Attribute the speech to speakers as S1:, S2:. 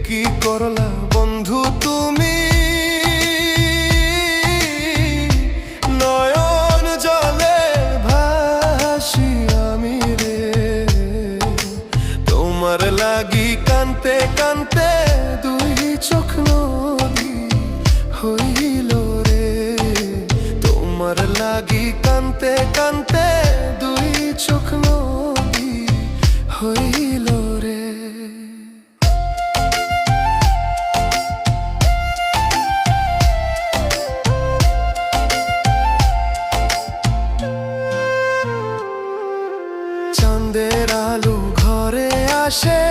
S1: কি করলা বন্ধু তুমি, নয়ন জলে ভাসি আমি রে। তোমার লাগি কানতে কানতে দুই চোখ নদী হইল রে। তোমার লাগি কানতে কানতে দুই চোখ নদী হইল রে। চাঁদের আলো ঘরে আসে,